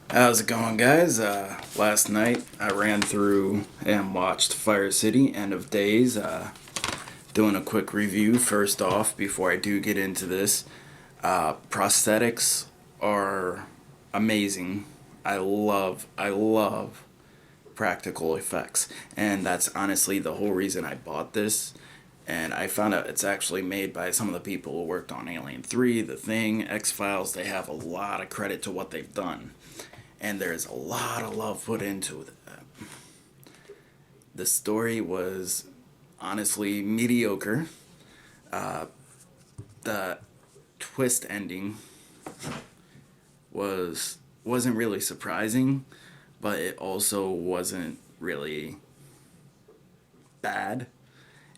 How's it going, guys? Last night I ran through and watched Fire City End of Days. Doing a quick review first off before I do get into this. Prosthetics are amazing. I love practical effects, and that's honestly the whole reason I bought this. And I found out it's actually made by some of the people who worked on Alien 3, The Thing, X Files. They have a lot of credit to what they've done, and there's a lot of love put into it. The story was honestly mediocre. The twist ending wasn't really surprising, but it also wasn't really bad.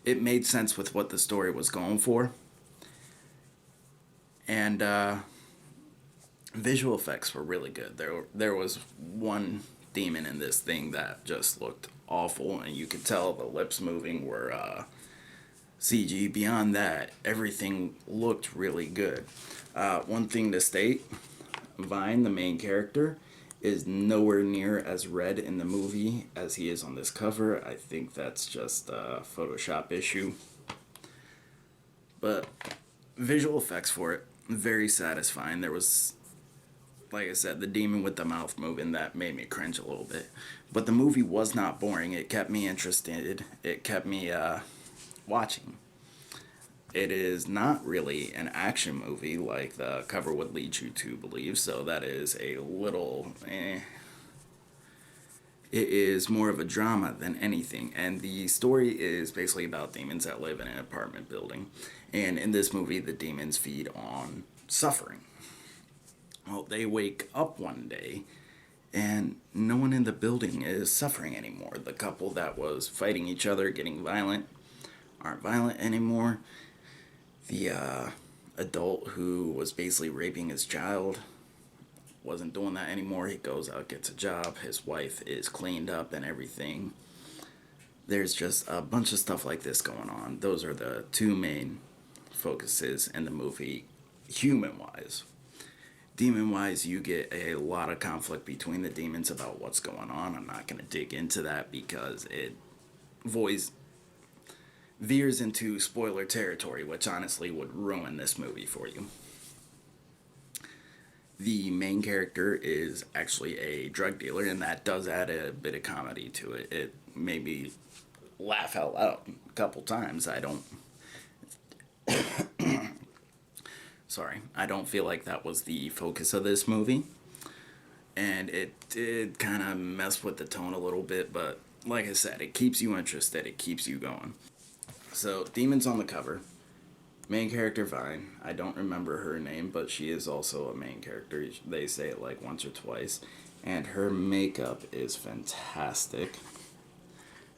It made sense with what the story was going for, and visual effects were really good. There was one demon in this thing that just looked awful, and you could tell the lips moving were CG. Beyond that, everything looked really good. One thing to state: Vine, the main character, is nowhere near as red in the movie as he is on this cover. I think that's just a Photoshop issue. But visual effects for it, very satisfying. There was, like I said, the demon with the mouth moving that made me cringe a little bit. But the movie was not boring. It kept me interested. It kept me watching. It is not really an action movie like the cover would lead you to believe, so that is a little It is more of a drama than anything, and the story is basically about demons that live in an apartment building. And in this movie, the demons feed on suffering. Well, they wake up one day and no one in the building is suffering anymore. The couple that was fighting each other, getting violent, aren't violent anymore. The adult who was basically raping his child wasn't doing that anymore. He goes out, gets a job. His wife is cleaned up and everything. There's just a bunch of stuff like this going on. Those are the two main focuses in the movie, human wise. Demon wise, you get a lot of conflict between the demons about what's going on. I'm not going to dig into that because it voice veers into spoiler territory, which honestly would ruin this movie for you. The main character is actually a drug dealer, and that does add a bit of comedy to it. It made me laugh out loud a couple times. I don't feel like that was the focus of this movie, and it did kind of mess with the tone a little bit, but like I said, it keeps you interested, it keeps you going. So, Demons on the cover. Main character Vine. I don't remember her name, but she is also a main character. They say it like once or twice. And her makeup is fantastic.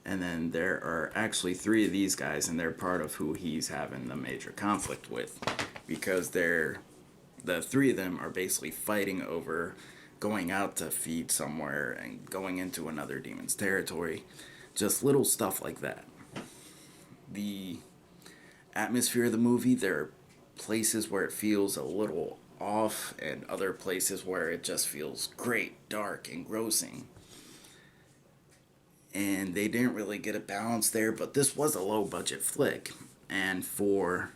And then there are actually three of these guys, and they're part of who he's having the major conflict with. Because the three of them are basically fighting over going out to feed somewhere and going into another demon's territory. Just little stuff like that. The atmosphere of the movie, there are places where it feels a little off, and other places where it just feels great, dark, engrossing. And they didn't really get a balance there, but this was a low budget flick. And for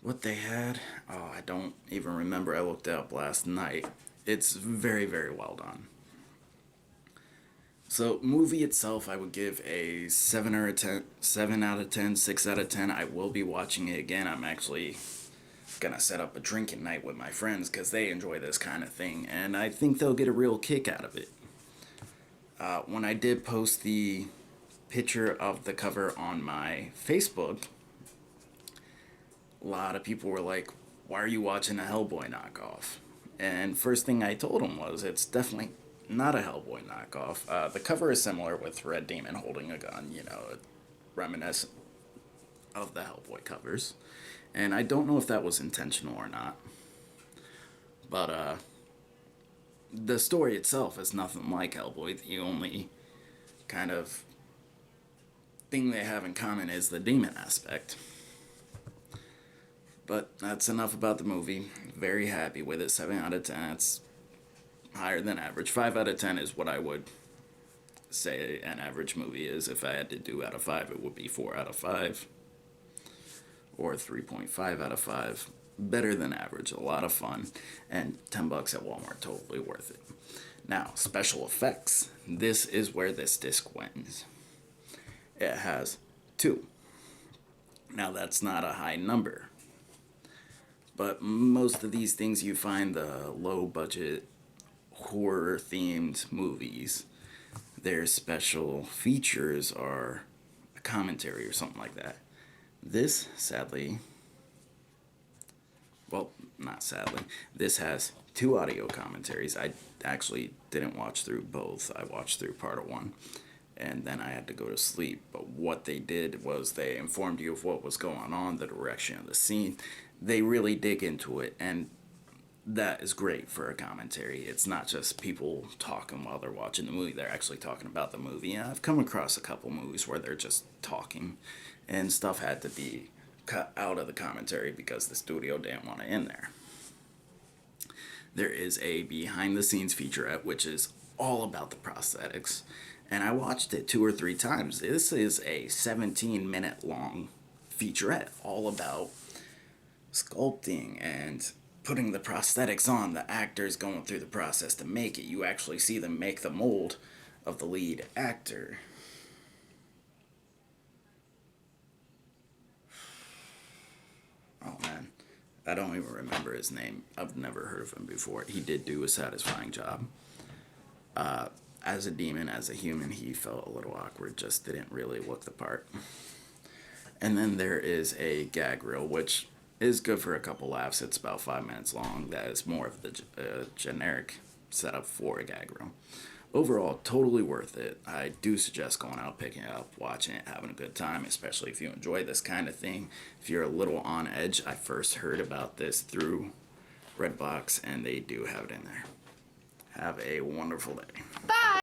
what they had, oh, I don't even remember. I looked it up last night. It's very, very well done. So, movie itself, I would give a 7 out of 10, 7 out of 10, 6 out of 10. I will be watching it again. I'm actually gonna set up a drinking night with my friends because they enjoy this kind of thing, and I think they'll get a real kick out of it. When I did post the picture of the cover on my Facebook, a lot of people were like, "Why are you watching a Hellboy knockoff?" And first thing I told them was, it's definitely not a Hellboy knockoff. The cover is similar with Red Demon holding a gun, reminiscent of the Hellboy covers. And I don't know if that was intentional or not. But the story itself is nothing like Hellboy. The only kind of thing they have in common is the demon aspect. But that's enough about the movie. Very happy with it. 7 out of 10. It's higher than average. 5 out of 10 is what I would say an average movie is. If I had to do out of 5, it would be 4 out of 5 or 3.5 out of 5. Better than average, a lot of fun, and $10 at Walmart, totally worth it. Now, special effects. This is where this disc wins. It has 2. Now, that's not a high number, but most of these things you find the low budget horror themed movies, their special features are a commentary or something like that. This, sadly, well, not sadly, this has 2 audio commentaries. I actually didn't watch through both. I watched through part of 1, and then I had to go to sleep. But what they did was they informed you of what was going on, the direction of the scene. They really dig into it, and that is great for a commentary. It's not just people talking while they're watching the movie. They're actually talking about the movie. And I've come across a couple movies where they're just talking, and stuff had to be cut out of the commentary because the studio didn't want it in there. There is a behind the scenes featurette which is all about the prosthetics, and I watched it 2 or 3 times. This is a 17-minute long featurette all about sculpting and putting the prosthetics on, the actors going through the process to make it. You actually see them make the mold of the lead actor. Oh man, I don't even remember his name. I've never heard of him before. He did do a satisfying job. As a demon, as a human, he felt a little awkward, just didn't really look the part. And then there is a gag reel, which is good for a couple laughs. It's about 5 minutes long. That is more of the generic setup for a gag reel. Overall, totally worth it. I do suggest going out, picking it up, watching it, having a good time, especially if you enjoy this kind of thing. If you're a little on edge, I first heard about this through Redbox, and they do have it in there. Have a wonderful day. Bye!